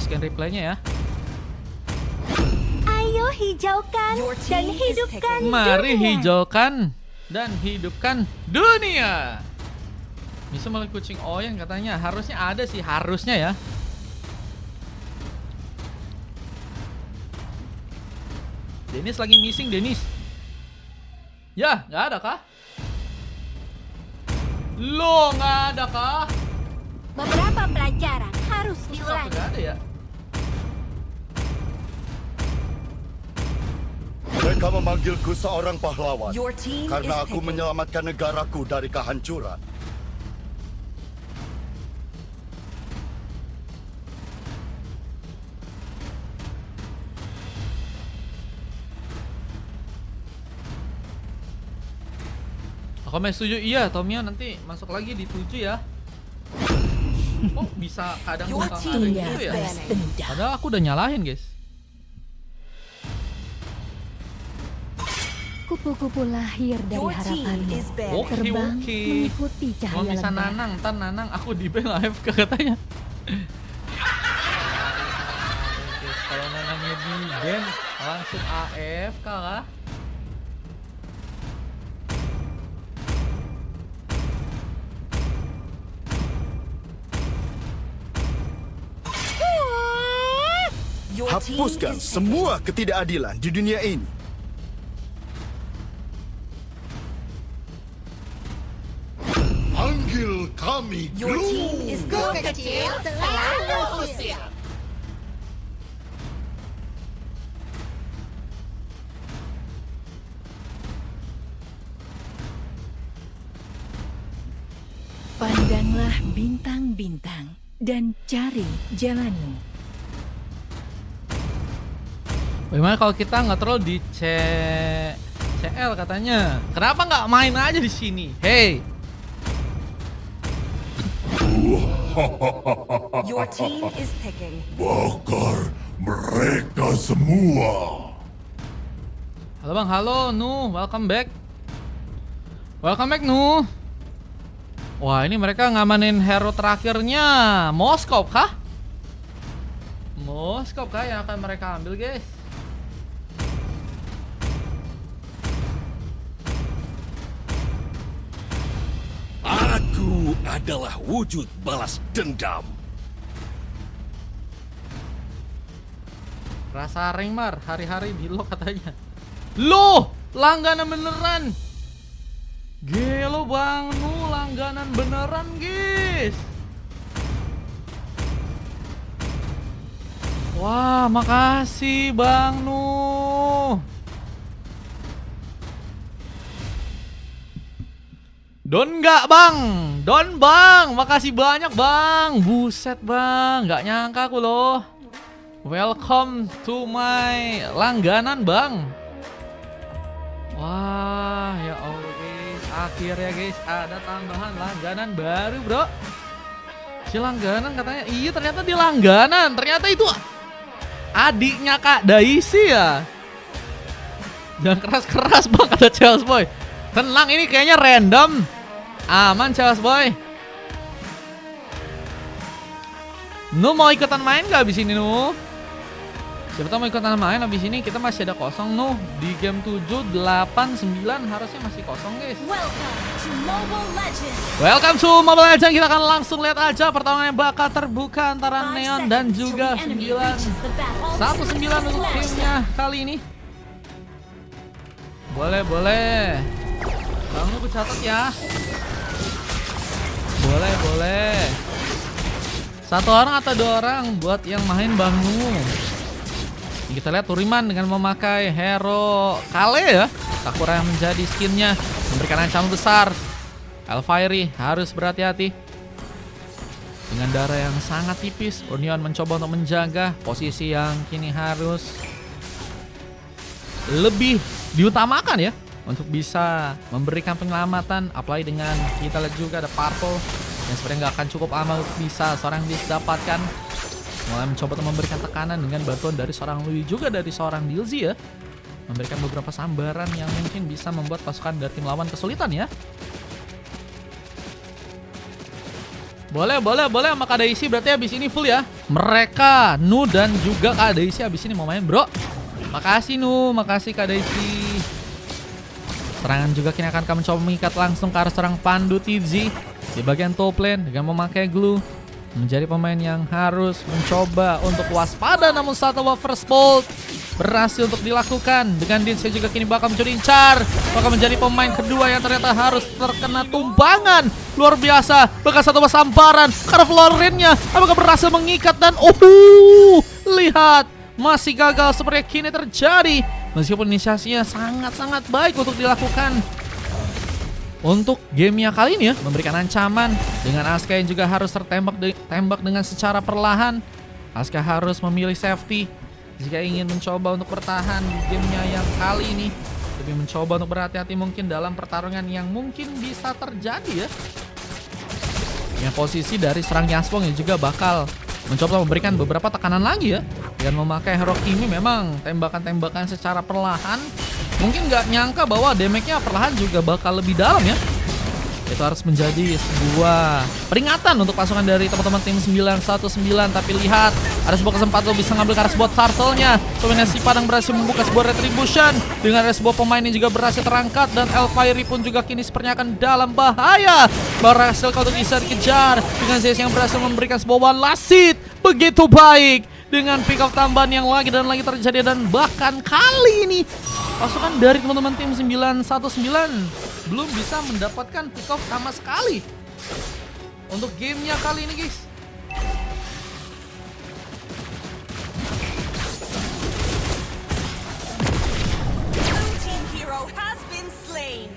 scan replaynya ya. Ayo hijaukan dan hidupkan Mari dunia. hijaukan dan hidupkan dunia. Bisa melalui kucing Oyen katanya. Harusnya ada sih, harusnya ya. Dennis lagi missing, Dennis. Ya, nggak ada kah? Lo nggak ada kah? Beberapa pelajaran harus Satu diulangi. nggak ada ya? Mereka memanggilku seorang pahlawan Your team karena is aku picking. menyelamatkan negaraku dari kehancuran. Aku masih setuju, iya Tomio nanti masuk lagi di 7 ya. Oh bisa kadang Your suka team ada is gitu ya. banning. Padahal aku udah nyalahin guys. Kupu-kupu lahir dari Your team harapanmu. is banning. Oke, Terbang oke. mengikuti Kalau cahaya bisa lembah. nanang, ntar nanang aku di ban AFK katanya. Guys, kalau nanangnya di ban langsung AFK kah? Your team Hapuskan is semua ketidakadilan di dunia ini. Panggil kami picking. Your team is going. Kecil selalu usil. Pandanglah bintang-bintang dan cari jalanmu. Bagaimana kalau kita nge-troll di CL katanya? Kenapa nggak main aja di sini? Hey, Your team is picking. Bakar mereka semua. halo bang, halo Nu, welcome back. Welcome back Nu. Wah ini mereka ngamanin hero terakhirnya Moskov kah? Moskov kah yang akan mereka ambil guys? Aku adalah wujud balas dendam. Rasa Ringmar hari-hari di lock katanya. Loh, langganan beneran. Gelo bang Nu, langganan beneran guys. Wah, makasih bang Nu. Don nggak bang, Don bang, makasih banyak bang. Buset bang, nggak nyangka aku loh. Welcome to my langganan bang. Wah ya Allah guys, akhirnya guys ada tambahan langganan baru bro. Si langganan katanya, iya ternyata di langganan, ternyata itu adiknya Kak Daisy ya. Jangan keras-keras bang kata Charles Boy. Tenang ini kayaknya random. Aman Charles Boy. Nu mau ikutan main gak abis ini Nu? Siapa tau mau ikutan main abis ini, kita masih ada kosong Nu. Di game 7, 8, 9 harusnya masih kosong guys. Welcome to Mobile Legends. Welcome to Mobile Legends. Kita akan langsung lihat aja pertarungan yang bakal terbuka antara 5 Neon dan seconds till juga the enemy 9. reaches the battle. 1-9 untuk timnya kali ini. Boleh, boleh. Bang Nu, aku catat ya. Boleh, boleh. 1 orang atau 2 orang buat yang main Bang Nu. Ini kita lihat Turiman dengan memakai hero Kale ya. Sakura yang menjadi skinnya memberikan ancaman besar. Elfairy harus berhati-hati. Dengan darah yang sangat tipis, Union mencoba untuk menjaga posisi yang kini harus lebih diutamakan ya, untuk bisa memberikan penyelamatan. Apalagi dengan kita lihat juga ada Purple yang sebenarnya nggak akan cukup aman untuk bisa seorang didapatkan. Mulai mencoba untuk memberikan tekanan dengan bantuan dari seorang Lui juga dari seorang Dilzy ya, memberikan beberapa sambaran yang mungkin bisa membuat pasukan dari tim lawan kesulitan ya. Boleh sama Kak Daisy berarti habis ini full ya. Mereka, Nu dan juga Kak Daisy habis ini mau main, bro. Makasih Nu, makasih Kak Daisy. Serangan juga kini akan kami coba mengikat langsung ke arah serang Pandu Tizi di bagian top lane dengan memakai glue. Menjadi pemain yang harus mencoba untuk waspada, namun satu first bolt berhasil untuk dilakukan. Dengan Dins juga kini bakal menjadi incar, bakal menjadi pemain kedua yang ternyata harus terkena tumbangan luar biasa. Bakal satu sambaran karena Florinnya apakah berhasil mengikat dan lihat masih gagal seperti kini terjadi. Meskipun inisiasinya sangat-sangat baik untuk dilakukan. Untuk gamenya kali ini ya, memberikan ancaman dengan Asuka yang juga harus tembak dengan secara perlahan. Asuka harus memilih safety jika ingin mencoba untuk bertahan di gamenya yang kali ini. Lebih mencoba untuk berhati-hati mungkin dalam pertarungan yang mungkin bisa terjadi ya. Yang posisi dari serang Yaswong yang juga bakal mencoba memberikan beberapa tekanan lagi ya. Dengan memakai hero Kimi memang tembakan-tembakan secara perlahan. Mungkin nggak nyangka bahwa damage-nya perlahan juga bakal lebih dalam ya. Itu harus menjadi sebuah peringatan untuk pasukan dari teman-teman tim 919. Tapi lihat, ada sebuah kesempatan untuk bisa ngambil ke arah sebuah turtle-nya. Dominasi Padang berhasil membuka sebuah retribution. Dengan ada sebuah pemain yang juga berhasil terangkat. Dan Elfire pun juga kini sepertinya akan dalam bahaya. Berhasil kalau bisa dikejar. Dengan Zeus yang berhasil memberikan sebuah one last hit. Begitu baik. Dengan pick up tambahan yang lagi dan lagi terjadi. Dan bahkan kali ini pasukan dari teman-teman tim 919 belum bisa mendapatkan pick off sama sekali untuk gamenya kali ini guys. Blue team hero has been slain.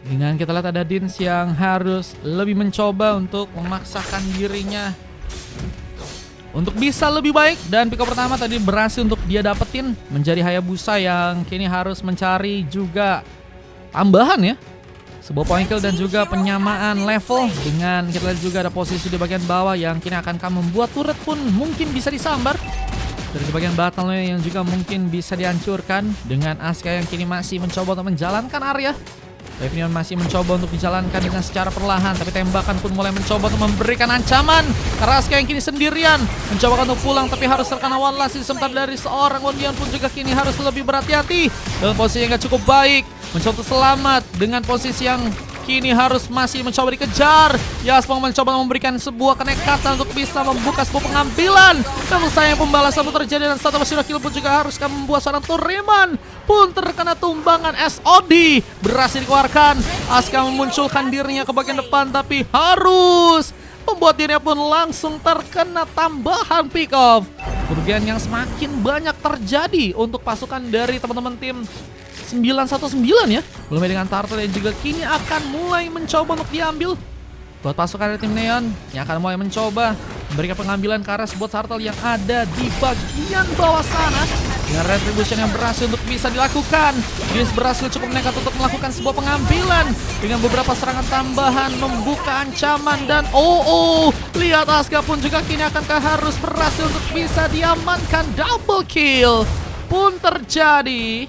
Dengan kita lihat ada Dins yang harus lebih mencoba untuk memaksakan dirinya untuk bisa lebih baik. Dan pick up pertama tadi berhasil untuk dia dapetin menjadi Hayabusa yang kini harus mencari juga tambahan ya. Sebuah point kill dan juga penyamaan level. Dengan kita lihat juga ada posisi di bagian bawah yang kini akan membuat turret pun mungkin bisa disambar. Dari bagian battle-nya yang juga mungkin bisa dihancurkan. Dengan Asuka yang kini masih mencoba untuk menjalankan area. Revenion masih mencoba untuk dijalankan dengan secara perlahan. Tapi tembakan pun mulai mencoba untuk memberikan ancaman. Asuka yang kini sendirian mencoba untuk pulang tapi harus terkena one last hit. Sementara dari seorang Wondion pun juga kini harus lebih berhati-hati. Dalam posisi yang gak cukup baik. Mencoba selamat dengan posisi yang kini harus masih mencoba dikejar. Yaswong mencoba memberikan sebuah kenekatan untuk bisa membuka sebuah pengambilan. Namun sayang pembalasan pun terjadi dan satu Machine Kill pun juga harus membuat seorang Turiman pun terkena tumbangan SOD. Berhasil dikeluarkan. Asuka memunculkan dirinya ke bagian depan tapi harus membuat dirinya pun langsung terkena tambahan pick off. Kerugian yang semakin banyak terjadi untuk pasukan dari teman-teman tim 919 ya. Belum dengan Turtle yang juga kini akan mulai mencoba untuk diambil. Buat pasukan dari tim Neon yang akan mulai mencoba memberikan pengambilan ke arah sebuah Turtle yang ada di bagian bawah sana. Dengan retribution yang berhasil untuk bisa dilakukan. Dins berhasil cukup nekat untuk melakukan sebuah pengambilan. Dengan beberapa serangan tambahan membuka ancaman. Dan lihat Asuka pun juga kini akan harus berhasil untuk bisa diamankan. Double kill pun terjadi.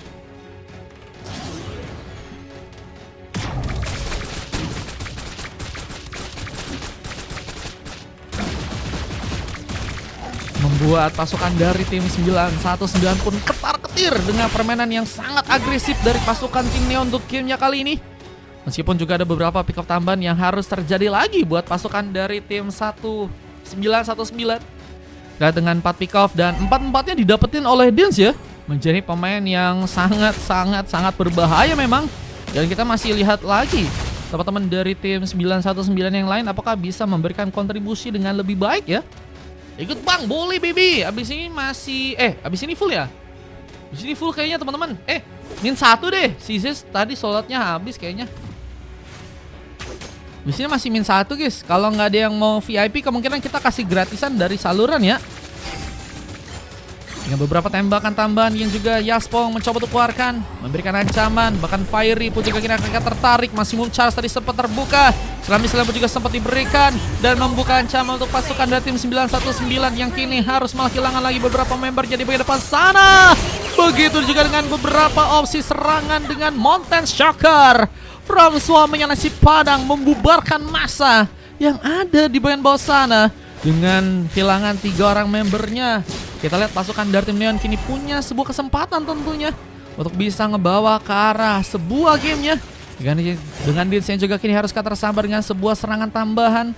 Membuat pasukan dari tim 919 pun ketar-ketir dengan permainan yang sangat agresif dari pasukan tim Neon untuk gamenya kali ini. Meskipun juga ada beberapa pick up tambahan yang harus terjadi lagi buat pasukan dari tim 1919. Dan dengan 4 pick off dan 4-4-nya didapetin oleh Dins ya. Menjadi pemain yang sangat berbahaya memang. Dan kita masih lihat lagi teman-teman dari tim 919 yang lain apakah bisa memberikan kontribusi dengan lebih baik ya. Ikut bang, boleh baby. Abis ini masih, abis ini full ya? Abis ini full kayaknya teman-teman. Min 1 deh. Si Zeus tadi slotnya habis kayaknya. Abis ini masih min 1 guys. Kalau nggak ada yang mau VIP kemungkinan kita kasih gratisan dari saluran ya. Dengan beberapa tembakan tambahan yang juga Yaspong mencoba untuk keluarkan, memberikan ancaman, bahkan Fiery pun juga kini akan tertarik. Maximum charge tadi sempat terbuka, Tsunami Slam pun juga sempat diberikan dan membuka ancaman untuk pasukan dari tim 919 yang kini harus malah kehilangan lagi beberapa member jadi bagian depan sana. Begitu juga dengan beberapa opsi serangan dengan Mountain Shocker from suaminya Nasi Padang membubarkan massa yang ada di bagian bawah sana. Dengan kehilangan 3 orang membernya, kita lihat pasukan dari tim Neon kini punya sebuah kesempatan tentunya untuk bisa ngebawa ke arah sebuah gamenya. Dengan Dins yang juga kini harus tersabar dengan sebuah serangan tambahan.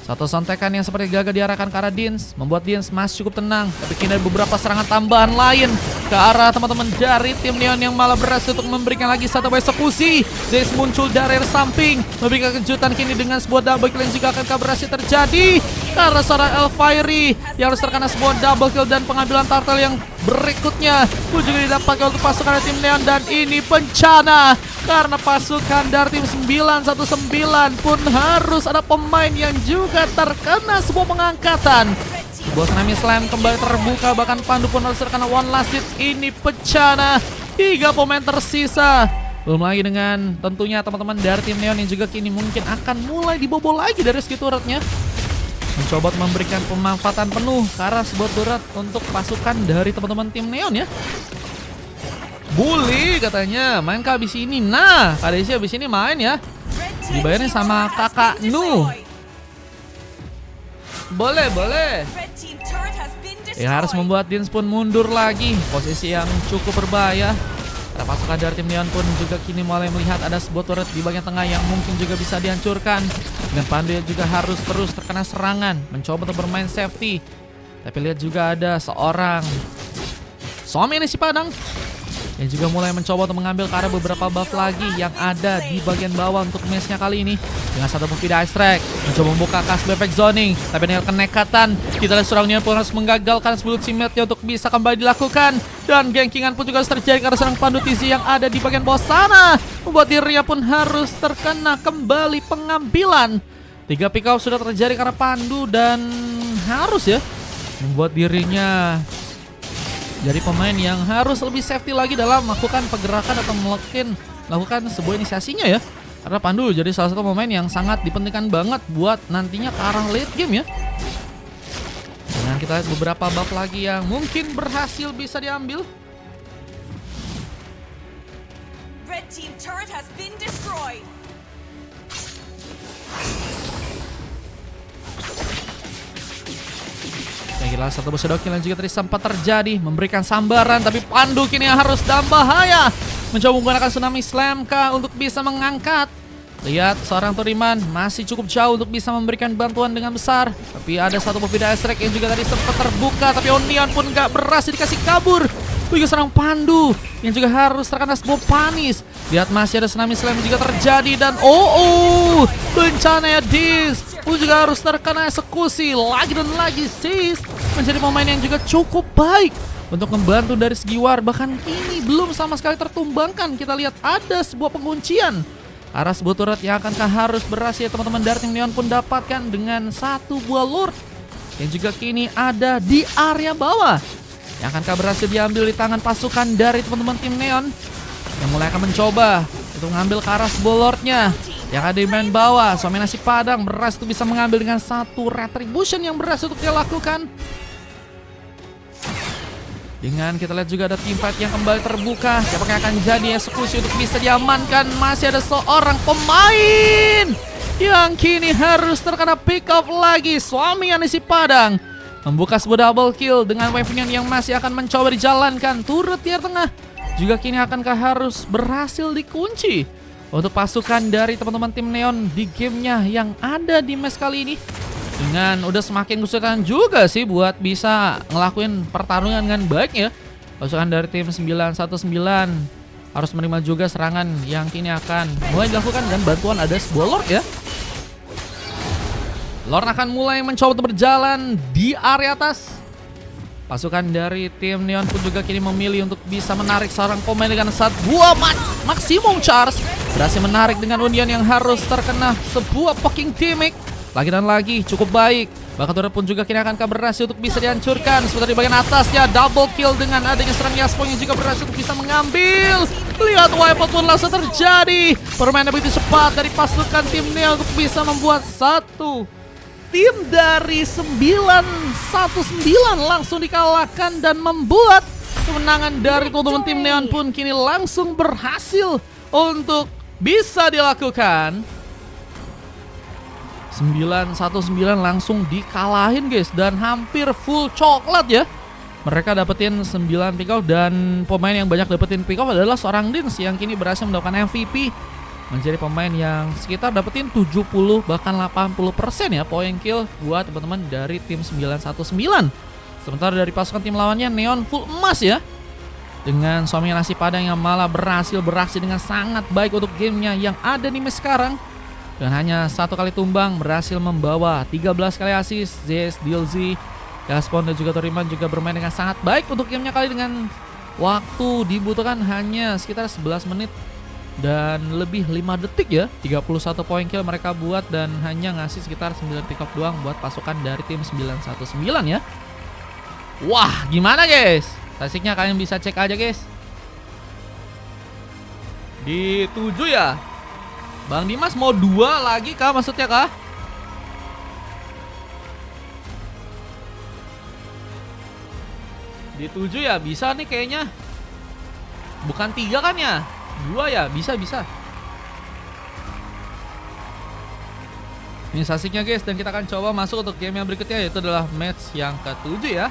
Satu sontekan yang seperti gagah diarahkan ke arah Dins, membuat Dins masih cukup tenang. Tapi kini ada beberapa serangan tambahan lain ke arah teman-teman dari tim Neon yang malah berhasil untuk memberikan lagi satu eksekusi. Zeus muncul dari samping, memberikan kejutan kini dengan sebuah double kill yang juga akan berhasil terjadi. Karena seorang Elfiery yang harus terkena sebuah double kill dan pengambilan turtle yang berikutnya pun juga didapatkan untuk pasukan tim Neon. Dan ini bencana karena pasukan dari tim 919 pun harus ada pemain yang juga terkena sebuah pengangkatan. Sebuah Tsunami Slam kembali terbuka, bahkan Pandu pun harus terkena one last hit. Ini bencana, 3 pemain tersisa. Belum lagi dengan tentunya teman-teman dari tim Neon yang juga kini mungkin akan mulai dibobol lagi dari segi turretnya. Mencoba memberikan pemanfaatan penuh ke arah sebuah turret untuk pasukan dari teman-teman tim Neon ya. Bully katanya main ke abis ini. Nah, KDC abis ini main ya. Dibayarin sama kakak Nu. Boleh. Harus membuat Dins pun mundur lagi. Posisi yang cukup berbahaya. Para pasukan dari tim Neon pun juga kini mulai melihat ada sebuah turret di bagian tengah yang mungkin juga bisa dihancurkan. Dengan Pandu yang juga harus terus terkena serangan, mencoba untuk bermain safety. Tapi lihat juga ada seorang suami Nasi Padang yang juga mulai mencoba untuk mengambil ke arah beberapa buff lagi yang ada di bagian bawah untuk matchnya kali ini. Dengan satu movie Ice Strike, mencoba membuka cusp effect zoning, tapi dengan kenekatan kita lihat seorang Neon pun harus menggagalkan sebelum ultimate-nya untuk bisa kembali dilakukan. Dan gankingan pun juga harus terjadi karena seorang Pandu Tizi yang ada di bagian bawah sana, membuat dirinya pun harus terkena kembali pengambilan. 3 pick up sudah terjadi karena Pandu dan harus ya membuat dirinya jadi pemain yang harus lebih safety lagi dalam melakukan pergerakan atau melakukan sebuah inisiasinya ya. Karena Pandu jadi salah satu pemain yang sangat dipentingkan banget buat nantinya ke arah late game ya. Dan kita lihat beberapa buff lagi yang mungkin berhasil bisa diambil. Red team turret has been destroyed. Gila, satu Shadow Kill yang juga tadi sempat terjadi, memberikan sambaran, tapi Pandu kini harus dalam bahaya. Mencoba menggunakan Tsunami Slam kah untuk bisa mengangkat. Lihat seorang Turiman masih cukup jauh untuk bisa memberikan bantuan dengan besar. Tapi ada satu Movida Strike yang juga tadi sempat terbuka, tapi Onion pun gak berhasil dikasih kabur. Juga serang Pandu yang juga harus terkena sebuah panis. Lihat masih ada Tsunami Slam yang juga terjadi dan bencana ya Dis pun juga harus terkena eksekusi lagi dan lagi. Sis menjadi pemain yang juga cukup baik untuk membantu dari segi war, bahkan ini belum sama sekali tertumbangkan. Kita lihat ada sebuah penguncian arah sebuah turret yang akankah harus berhasil teman-teman dari tim Neon pun dapatkan dengan satu buah Lord yang juga kini ada di area bawah. Yang akankah berhasil diambil di tangan pasukan dari teman-teman tim Neon yang mulai akan mencoba untuk mengambil ke arah sebuah Lordnya yang ada di main bawah. Suami Nasi Padang berhasil untuk bisa mengambil dengan satu retribution yang berhasil untuk dia lakukan. Dengan kita lihat juga ada team fight yang kembali terbuka. Siapa yang akan jadi eksekusi untuk bisa diamankan? Masih ada seorang pemain yang kini harus terkena pick off lagi. Suami Nasi Padang membuka sebuah double kill dengan weapon yang masih akan mencoba dijalankan. Turret tier tengah juga kini akankah harus berhasil dikunci untuk pasukan dari teman-teman tim Neon di gamenya yang ada di match kali ini. Dengan udah semakin kesulitan juga sih buat bisa ngelakuin pertarungan dengan baik ya. Pasukan dari tim 919 harus menerima juga serangan yang kini akan mulai dilakukan dan bantuan ada sebuah Lord ya. Lord akan mulai mencoba untuk berjalan di area atas. Pasukan dari tim Neon pun juga kini memilih untuk bisa menarik seorang pemain dengan sebuah maksimum charge. Berhasil menarik dengan Union yang harus terkena sebuah poking damage. Lagi dan lagi cukup baik. Bakal pun juga kini akan berhasil untuk bisa dihancurkan. Sebentar di bagian atasnya double kill dengan adanya serang Yaspo yang juga berhasil untuk bisa mengambil. Lihat wipeout pun langsung terjadi. Permainan begitu cepat dari pasukan tim Neon untuk bisa membuat satu tim dari 9-1-9 langsung dikalahkan dan membuat kemenangan dari teman-teman tim Neon pun kini langsung berhasil untuk bisa dilakukan. 9-1-9 langsung dikalahin guys, dan hampir full coklat ya. Mereka dapetin 9 pick off, dan pemain yang banyak dapetin pick off adalah seorang Dins yang kini berhasil mendapatkan MVP. Menjadi pemain yang sekitar dapetin 70 bahkan 80% ya poin kill buat teman-teman dari tim 9-1-9. Sementara dari pasukan tim lawannya Neon full emas ya, dengan suami nasi padang yang malah berhasil dengan sangat baik untuk gamenya yang ada di match sekarang. Dan hanya 1 kali tumbang berhasil membawa 13 kali assist. Zs, Dilzy, Gaspon dan juga Toriman juga bermain dengan sangat baik untuk gamenya kali, dengan waktu dibutuhkan hanya sekitar 11 menit dan lebih 5 detik ya. 31 poin kill mereka buat dan hanya ngasih sekitar 9 pick off doang buat pasukan dari tim 9-1-9 ya. Wah, gimana guys? Statistiknya kalian bisa cek aja guys. Di 7 ya. Bang Dimas mau 2 lagi kah maksudnya kah? Di 7 ya bisa nih kayaknya. Bukan 3 kan ya? 2 ya, bisa. Ini statistiknya guys, dan kita akan coba masuk untuk game yang berikutnya, yaitu adalah match yang ke-7 ya.